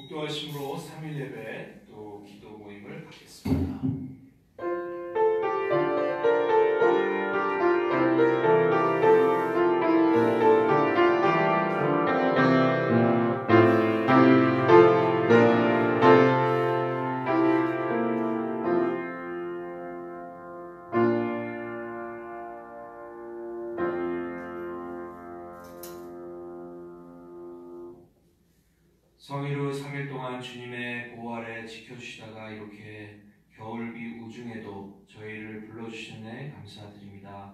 목도하심으로 3일 예배 또 기도 모임을 갖겠습니다. 성의로 3일 동안 주님의 보호 아래 지켜주시다가 이렇게 겨울비 우중에도 저희를 불러주시네 감사드립니다.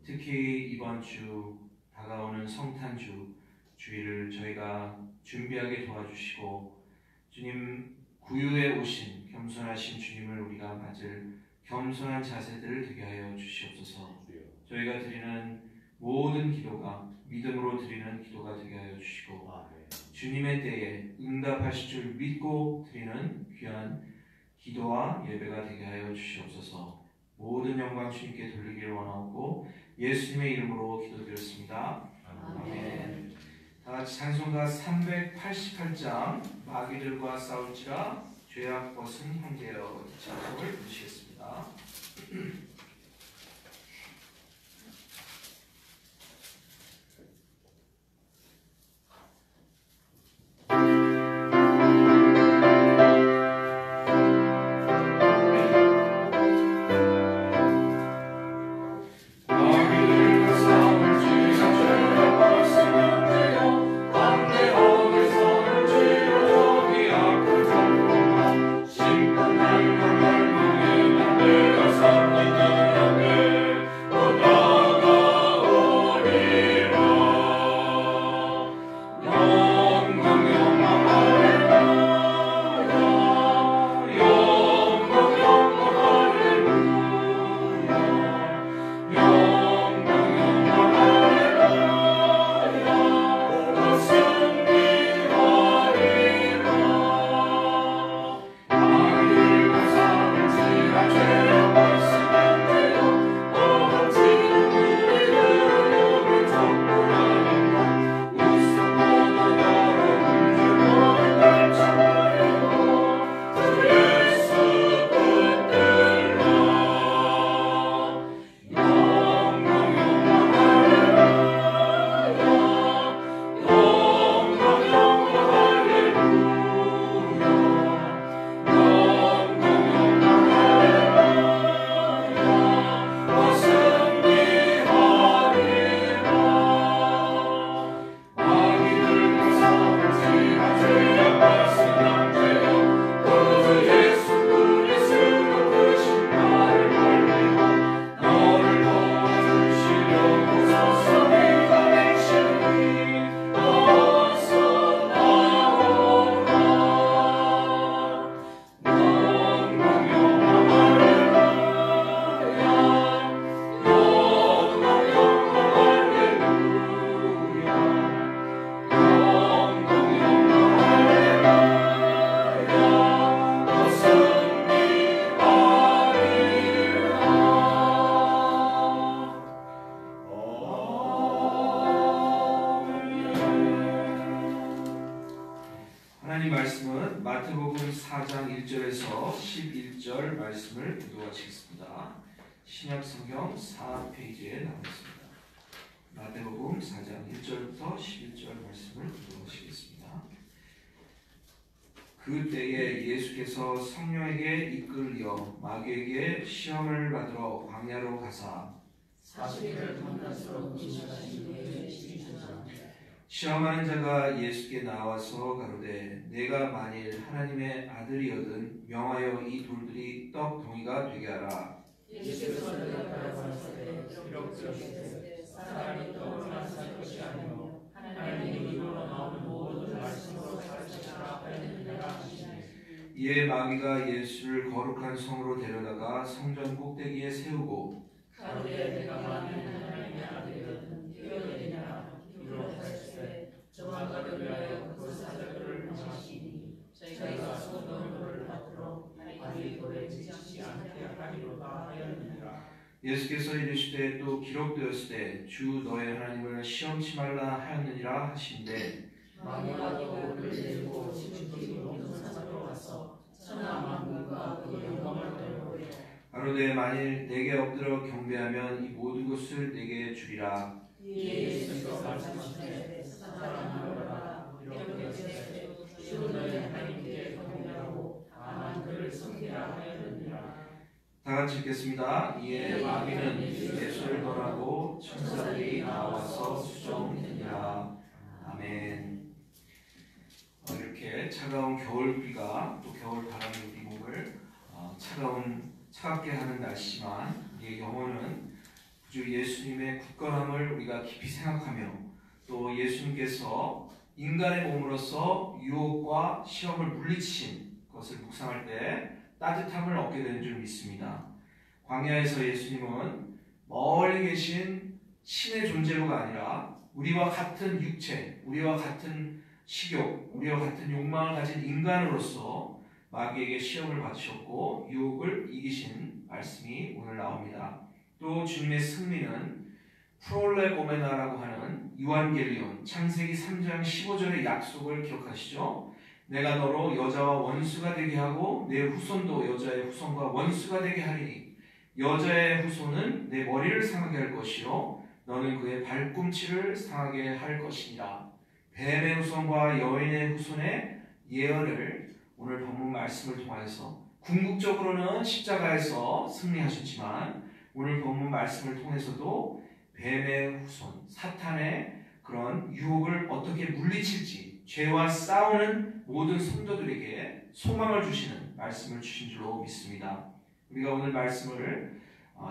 특히 이번 주 다가오는 성탄주 주일을 저희가 준비하게 도와주시고 주님 구유에 오신 겸손하신 주님을 우리가 맞을 겸손한 자세들을 되게 하여 주시옵소서. 저희가 드리는 모든 기도가 믿음으로 드리는 기도가 되게 하여 주시고 주님의 때에 응답하실 줄 믿고 드리는 귀한 기도와 예배가 되게 하여 주시옵소서. 모든 영광 주님께 돌리기를 원하고 예수님의 이름으로 기도드렸습니다. 아멘. 다같이 찬송가 388장 마귀들과 싸울지라 죄악 벗은 형제여 찬송을 부르시겠습니다. 하나님 말씀은 마태복음 4장 1절에서 11절 말씀을 교도하시겠습니다. 신약성경 4페이지에 나와 있습니다. 마태복음 4장 1절부터 11절 말씀을 교도하시겠습니다. 그 때에 예수께서 성령에게 이끌려 마귀에게 시험을 받으러 광야로 가사 40일을 만날수록 지나가시니 시험하는 자가 예수께 나와서 가로되 내가 만일 하나님의 아들이거든 명하여 이 돌들이 떡 동이가 되게 하라. 예수께서 대답하여 가라사대 기록되었으되 사람이 떡으로만 살 것이 아니요 하나님의 입으로 나오는 모든 말씀으로 살 것이라 하였느니라 하시니 이에 마귀가 예수를 거룩한 성으로 데려다가 성전 꼭대기에 세우고 가로되 내가 만일 하나님의 아들이거든 뛰어내리라 기록하였으되 저와 너를 위하여 그 사자들을 명하시니 저희가 소돔을 앞으로 아직 돌에 지치지 않게 하리로다 하였느니라. 예수께서 이르시되 또 기록되었으되 주 너의 하나님을 시험치 말라 하였느니라 하신대 마귀가 돌을 들고 지키기로 가로되 만일 내게 엎드려 경배하면 이 모든 것을 내게 주리라. 예수께서 말씀하시되 사랑하노라 이렇게 하시되 주 너희 하나님께 경배하고 다만 그를 섬기라 하였느니라. 다 같이 읽겠습니다. 이에 마귀는 예수를 벌하고 천사들이 나와서 수종되니라. 아멘. 이렇게 차가운 겨울비가 또 겨울 바람이 우리 몸을 차갑게 하는 날씨지만 우리의 영혼은 주 예수님의 굳건함을 우리가 깊이 생각하며 또 예수님께서 인간의 몸으로서 유혹과 시험을 물리치신 것을 묵상할 때 따뜻함을 얻게 되는 줄 믿습니다. 광야에서 예수님은 멀리 계신 신의 존재로가 아니라 우리와 같은 육체, 우리와 같은 식욕, 우리와 같은 욕망을 가진 인간으로서 마귀에게 시험을 받으셨고 유혹을 이기신 말씀이 오늘 나옵니다. 또 주님의 승리는 프롤레고메나라고 하는 유한겔리온 창세기 3장 15절의 약속을 기억하시죠? 내가 너로 여자와 원수가 되게 하고 내 후손도 여자의 후손과 원수가 되게 하리니 여자의 후손은 내 머리를 상하게 할 것이요 너는 그의 발꿈치를 상하게 할 것이니라. 뱀의 후손과 여인의 후손의 예언을 오늘 본문 말씀을 통해서 궁극적으로는 십자가에서 승리하셨지만 오늘 본문 말씀을 통해서도 뱀의 후손, 사탄의 그런 유혹을 어떻게 물리칠지 죄와 싸우는 모든 성도들에게 소망을 주시는 말씀을 주신 줄로 믿습니다. 우리가 오늘 말씀을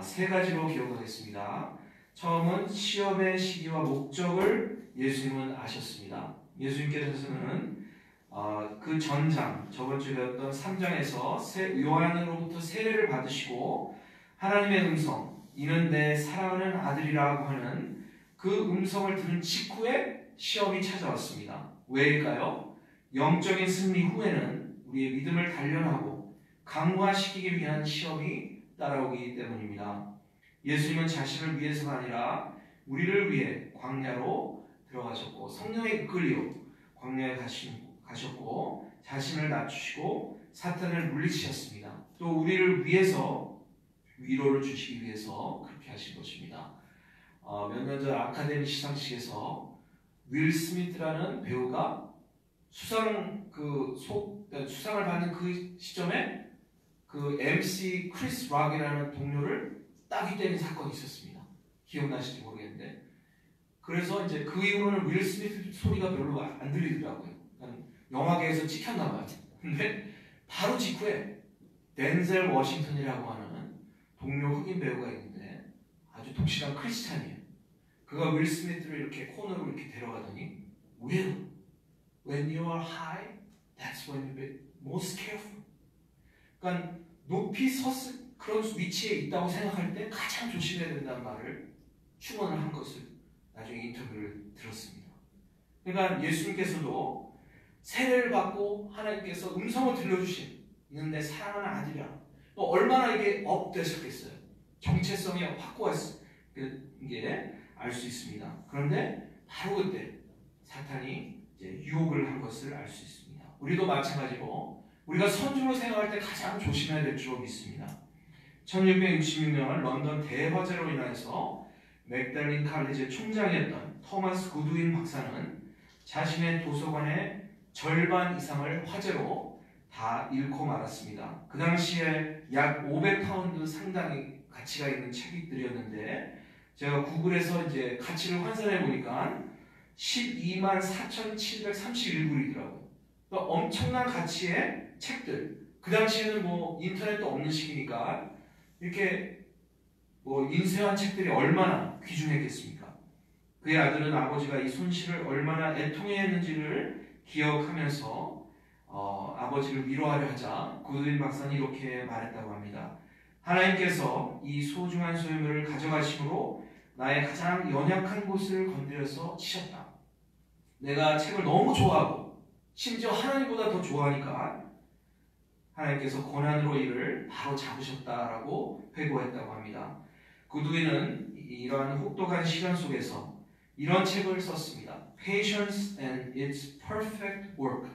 세 가지로 기억하겠습니다. 처음은 시험의 시기와 목적을 예수님은 아셨습니다. 예수님께서는 그 전장, 저번 주에 배웠던 3장에서 요한으로부터 세례를 받으시고 하나님의 음성, 이는 내 사랑하는 아들이라고 하는 그 음성을 들은 직후에 시험이 찾아왔습니다. 왜일까요? 영적인 승리 후에는 우리의 믿음을 단련하고 강화시키기 위한 시험이 따라오기 때문입니다. 예수님은 자신을 위해서가 아니라 우리를 위해 광야로 들어가셨고 성령에 이끌려 광야에 가셨고 자신을 낮추시고 사탄을 물리치셨습니다. 또 우리를 위해서 위로를 주시기 위해서 그렇게 하신 것입니다. 몇 년 전 아카데미 시상식에서 윌 스미스라는 배우가 수상을 받는 그 시점에 그 MC 크리스 락이라는 동료를 따귀 때린 사건이 있었습니다. 기억나실지 모르겠는데 그래서 이제 그 이후로는 윌 스미스 소리가 별로 안 들리더라고요. 영화계에서 찍혔나 봐요. 근데 바로 직후에 덴젤 워싱턴이라고 하는 동료 흑인 배우가 있는데 아주 독실한 크리스찬이에요. 그가 윌 스미스를 이렇게 코너로 이렇게 데려가더니 Will, when you are high, that's when you be most careful. 그러니까 높이 섰을 그런 위치에 있다고 생각할 때 가장 조심해야 된다는 말을 충원을 한 것을 나중에 인터뷰를 들었습니다. 그러니까 예수님께서도 세례를 받고 하나님께서 음성을 들려주신 이는 내 사랑하는 아들이라 또 얼마나 이게 업되셨겠어요. 정체성이 확고했을 게 알 수 있습니다. 그런데 바로 그때 사탄이 이제 유혹을 한 것을 알 수 있습니다. 우리도 마찬가지로 우리가 선주로 생각할 때 가장 조심해야 될 줄 믿습니다. 1666년 런던 대화재로 인해서 맥달린 칼리지의 총장이었던 토마스 구드윈 박사는 자신의 도서관의 절반 이상을 화재로 다 잃고 말았습니다. 그 당시에 약 500파운드 상당히 가치가 있는 책들이었는데 제가 구글에서 이제 가치를 환산해 보니까 12만 4,731불이더라고요. 그러니까 엄청난 가치의 책들. 그 당시에는 뭐 인터넷도 없는 시기니까 이렇게 뭐 인쇄한 책들이 얼마나 귀중했겠습니까? 그의 아들은 아버지가 이 손실을 얼마나 애통해 했는지를 기억하면서 아버지를 위로하려 하자 구드윈 박사는 이렇게 말했다고 합니다. 하나님께서 이 소중한 소유물을 가져가심으로 나의 가장 연약한 곳을 건드려서 치셨다. 내가 책을 너무 좋아하고 심지어 하나님보다 더 좋아하니까 하나님께서 고난으로 이를 바로 잡으셨다라고 회고했다고 합니다. 구드윈은 이러한 혹독한 시련 속에서 이런 책을 썼습니다. Patience and its perfect work.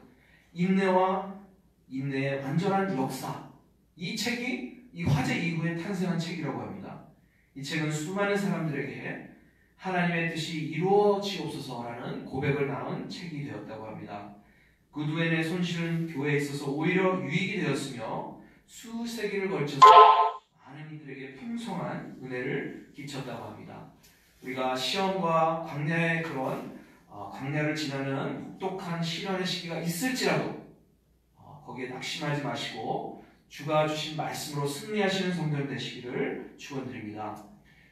인내와 인내의 완전한 역사. 이 책이 이 화재 이후에 탄생한 책이라고 합니다. 이 책은 수많은 사람들에게 하나님의 뜻이 이루어지옵소서라는 고백을 낳은 책이 되었다고 합니다. 구두엔의 손실은 교회에 있어서 오히려 유익이 되었으며 수세기를 걸쳐서 많은 이들에게 풍성한 은혜를 끼쳤다고 합니다. 우리가 시험과 광야의 그런 광야를 지나는 혹독한 시련의 시기가 있을지라도 거기에 낙심하지 마시고 주가 주신 말씀으로 승리하시는 성도들 되시기를 축원드립니다.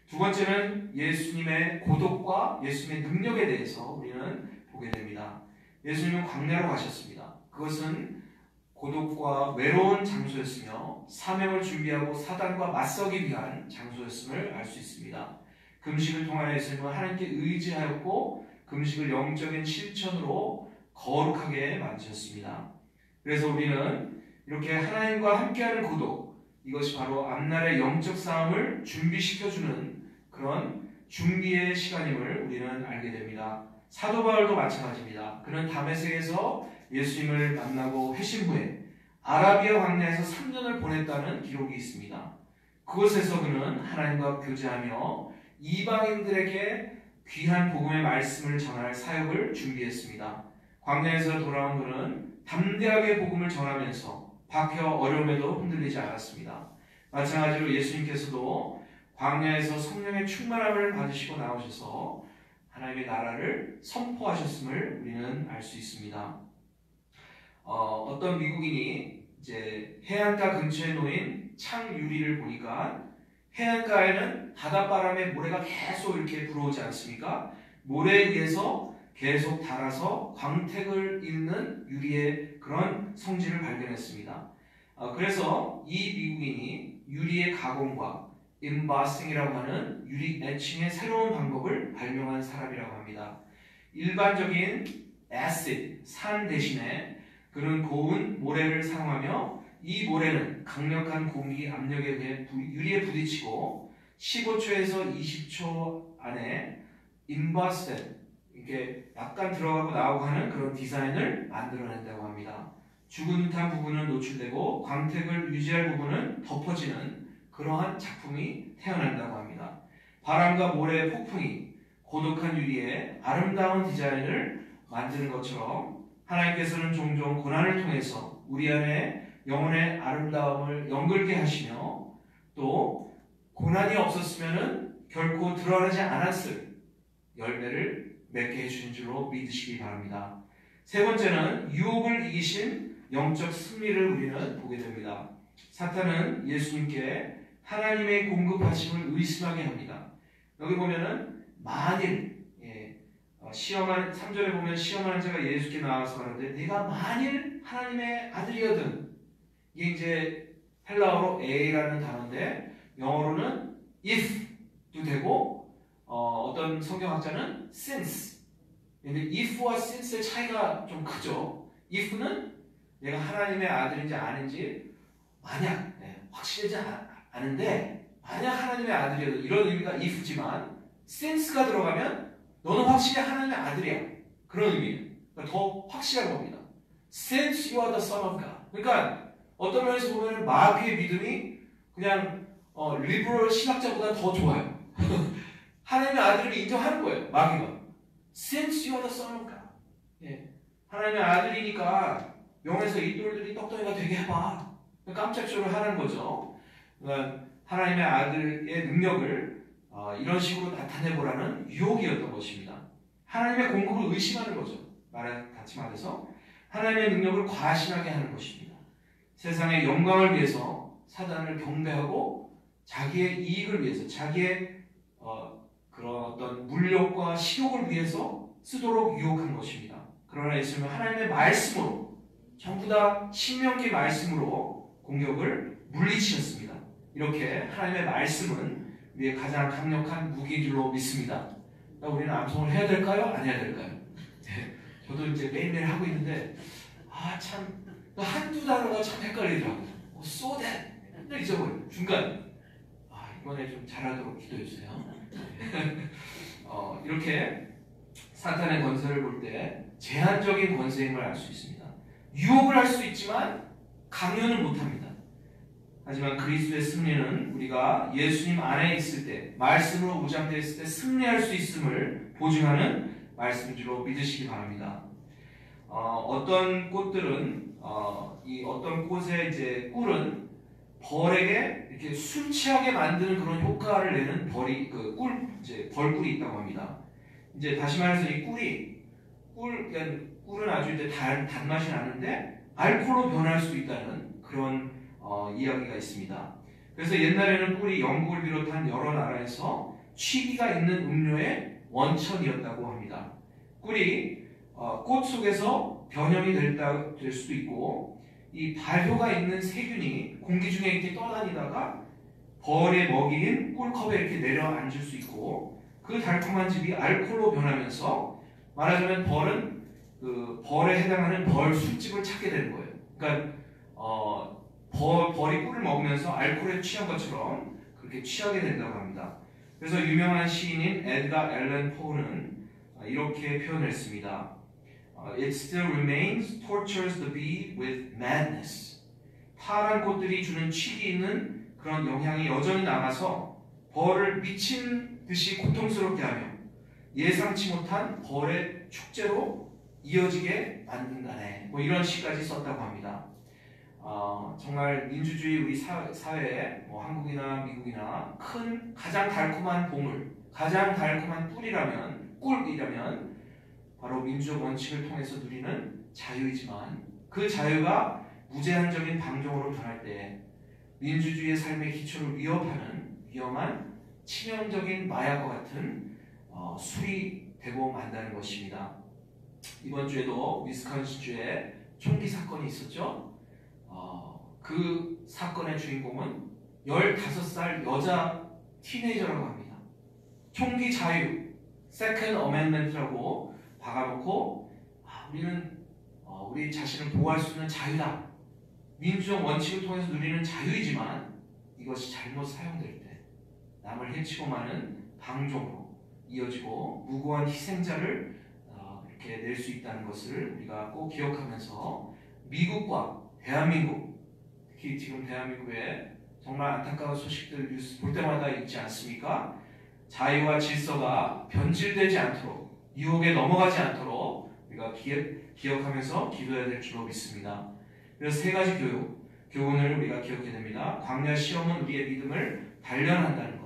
두 번째는 예수님의 고독과 예수님의 능력에 대해서 우리는 보게 됩니다. 예수님은 광야로 가셨습니다. 그것은 고독과 외로운 장소였으며 사명을 준비하고 사단과 맞서기 위한 장소였음을 알 수 있습니다. 금식을 통하여 예수님은 하나님께 의지하였고 금식을 영적인 실천으로 거룩하게 만드셨습니다. 그래서 우리는 이렇게 하나님과 함께하는 고독, 이것이 바로 앞날의 영적 싸움을 준비시켜주는 그런 준비의 시간임을 우리는 알게 됩니다. 사도 바울도 마찬가지입니다. 그는 다메섹에서 예수님을 만나고 회심 후에 아라비아 광야에서 3년을 보냈다는 기록이 있습니다. 그곳에서 그는 하나님과 교제하며 이방인들에게 귀한 복음의 말씀을 전할 사역을 준비했습니다. 광야에서 돌아온 그는 담대하게 복음을 전하면서 박해와 어려움에도 흔들리지 않았습니다. 마찬가지로 예수님께서도 광야에서 성령의 충만함을 받으시고 나오셔서 하나님의 나라를 선포하셨음을 우리는 알 수 있습니다. 어떤 미국인이 이제 해안가 근처에 놓인 창 유리를 보니까 해안가에는 바닷바람에 모래가 계속 이렇게 불어오지 않습니까? 모래에 의해서 계속 닳아서 광택을 잃는 유리의 그런 성질을 발견했습니다. 그래서 이 미국인이 유리의 가공과 임바싱이라고 하는 유리 애칭의 새로운 방법을 발명한 사람이라고 합니다. 일반적인 애시드, 산 대신에 그는 고운 모래를 사용하며 이 모래는 강력한 공기 압력에 의해 유리에 부딪히고 15초에서 20초 안에 임바스된 이렇게 약간 들어가고 나오고 하는 그런 디자인을 만들어낸다고 합니다. 죽은 듯한 부분은 노출되고 광택을 유지할 부분은 덮어지는 그러한 작품이 태어난다고 합니다. 바람과 모래의 폭풍이 고독한 유리에 아름다운 디자인을 만드는 것처럼 하나님께서는 종종 고난을 통해서 우리 안에 영혼의 아름다움을 연결케 하시며 또 고난이 없었으면 결코 드러나지 않았을 열매를 맺게 해주신 줄로 믿으시기 바랍니다. 세 번째는 유혹을 이기신 영적 승리를 우리는 보게 됩니다. 사탄은 예수님께 하나님의 공급하심을 의심하게 합니다. 여기 보면은 만일 3절에 보면 시험하는 자가 예수께 나와서 말하는데 내가 만일 하나님의 아들이거든, 이게 이제 헬라어로 A라는 단어인데 영어로는 if도 되고 어떤 성경학자는 since. 근데 if와 since의 차이가 좀 크죠. if는 내가 하나님의 아들인지 아닌지 만약 확실하지 않은데 만약 하나님의 아들이어도 이런 의미가 if지만 since가 들어가면 너는 확실히 하나님의 아들이야, 그런 의미예요. 그러니까 더 확실한 겁니다. Since you are the son of God. 그러니까 어떤 면에서 보면 마귀의 믿음이 그냥 리버럴 신학자보다 더 좋아요. 하나님의 아들을 인정하는 거예요, 마귀가. Since you are the son of God. 하나님의 아들이니까 영에서 이 돌들이 떡덩이가 되게 해봐. 깜짝 쇼를 하는 거죠. 그러니까 하나님의 아들의 능력을 이런 식으로 나타내보라는 유혹이었던 것입니다. 하나님의 공급을 의심하는 거죠. 같이 말해서 하나님의 능력을 과신하게 하는 것입니다. 세상의 영광을 위해서 사단을 경배하고 자기의 이익을 위해서 자기의 그런 어떤 물욕과 식욕을 위해서 쓰도록 유혹한 것입니다. 그러나 예수님은 하나님의 말씀으로 전부 다 신명기 말씀으로 공격을 물리치셨습니다. 이렇게 하나님의 말씀은 우리의 가장 강력한 무기인 줄로 믿습니다. 그러니까 우리는 암송을 해야 될까요? 안 해야 될까요? 저도 이제 매일매일 하고 있는데 참 한두 단어가 참 헷갈리더라고요. so that 맨날 잊어버려요. 중간. 이번에 좀 잘하도록 기도해 주세요. 이렇게 사탄의 권세를 볼 때 제한적인 권세임을 알 수 있습니다. 유혹을 할 수 있지만 강요는 못합니다. 하지만 그리스도의 승리는 우리가 예수님 안에 있을 때, 말씀으로 무장되어 있을 때 승리할 수 있음을 보증하는 말씀인 줄로 믿으시기 바랍니다. 어떤 꽃들은 어떤 꽃의 이제 꿀은 벌에게 이렇게 술 취하게 만드는 그런 효과를 내는 벌꿀이 있다고 합니다. 이제 다시 말해서 이 꿀은 아주 이제 단맛이 나는데 알코올로 변할 수 있다는 그런 이야기가 있습니다. 그래서 옛날에는 꿀이 영국을 비롯한 여러 나라에서 취기가 있는 음료의 원천이었다고 합니다. 꿀이 꽃 속에서 변형이 될 수도 있고, 이 발효가 있는 세균이 공기 중에 이렇게 떠다니다가 벌의 먹이인 꿀컵에 이렇게 내려앉을 수 있고, 그 달콤한 즙이 알코올로 변하면서 말하자면 벌에 해당하는 벌 술집을 찾게 되는 거예요. 그러니까 벌이 꿀을 먹으면서 알코올에 취한 것처럼 그렇게 취하게 된다고 합니다. 그래서 유명한 시인인 에드가 앨런 포는 이렇게 표현했습니다. It still remains, tortures the bee with madness. 파란 꽃들이 주는 취기 있는 그런 영향이 여전히 남아서 벌을 미친 듯이 고통스럽게 하며 예상치 못한 벌의 축제로 이어지게 만든다네. 뭐 이런 시까지 썼다고 합니다. 정말 민주주의 우리 사회에 한국이나 미국이나 가장 달콤한 보물, 가장 달콤한 꿀이라면 바로 민주적 원칙을 통해서 누리는 자유이지만, 그 자유가 무제한적인 방종으로 변할 때 민주주의의 삶의 기초를 위협하는 위험한 치명적인 마약과 같은 술이 되고 만다는 것입니다. 이번 주에도 위스콘신주에 총기 사건이 있었죠. 그 사건의 주인공은 15살 여자 티네이저라고 합니다. 총기 자유, 세컨드 어멘먼트라고 박아놓고 우리 자신을 보호할 수 있는 자유다. 민주적 원칙을 통해서 누리는 자유이지만 이것이 잘못 사용될 때 남을 해치고 마는 방종으로 이어지고 무고한 희생자를 이렇게 낼 수 있다는 것을 우리가 꼭 기억하면서 미국과 대한민국, 특히 지금 대한민국에 정말 안타까운 소식들 뉴스 볼 때마다 있지 않습니까? 자유와 질서가 변질되지 않도록, 유혹에 넘어가지 않도록 우리가 기억하면서 기도해야 될 줄로 믿습니다. 그래서 세 가지 교훈을 우리가 기억해야 됩니다. 광야 시험은 우리의 믿음을 단련한다는 것.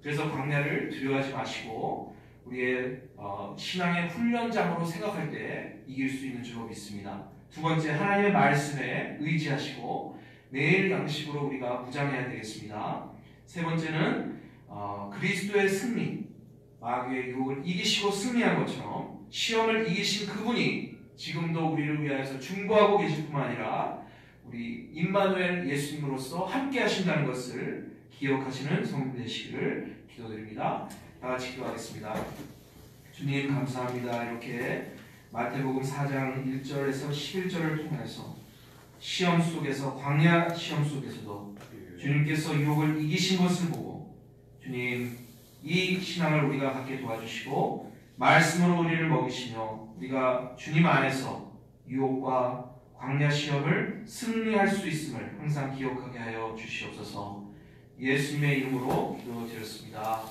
그래서 광야를 두려워하지 마시고 우리의 신앙의 훈련장으로 생각할 때 이길 수 있는 줄로 믿습니다. 두 번째, 하나님의 말씀에 의지하시고 매일 양식으로 우리가 무장해야 되겠습니다. 세 번째는 그리스도의 승리, 마귀의 유혹을 이기시고 승리한 것처럼 시험을 이기신 그분이 지금도 우리를 위하여서 중보하고 계실 뿐만 아니라 우리 임마누엘 예수님으로서 함께 하신다는 것을 기억하시는 성도 되시기를 기도드립니다. 다 같이 기도하겠습니다. 주님 감사합니다. 이렇게 마태복음 4장 1절에서 11절을 통해서 시험 속에서, 광야 시험 속에서도 주님께서 유혹을 이기신 것을 보고 주님 이 신앙을 우리가 갖게 도와주시고 말씀으로 우리를 먹이시며 우리가 주님 안에서 유혹과 광야 시험을 승리할 수 있음을 항상 기억하게 하여 주시옵소서. 예수님의 이름으로 기도드렸습니다.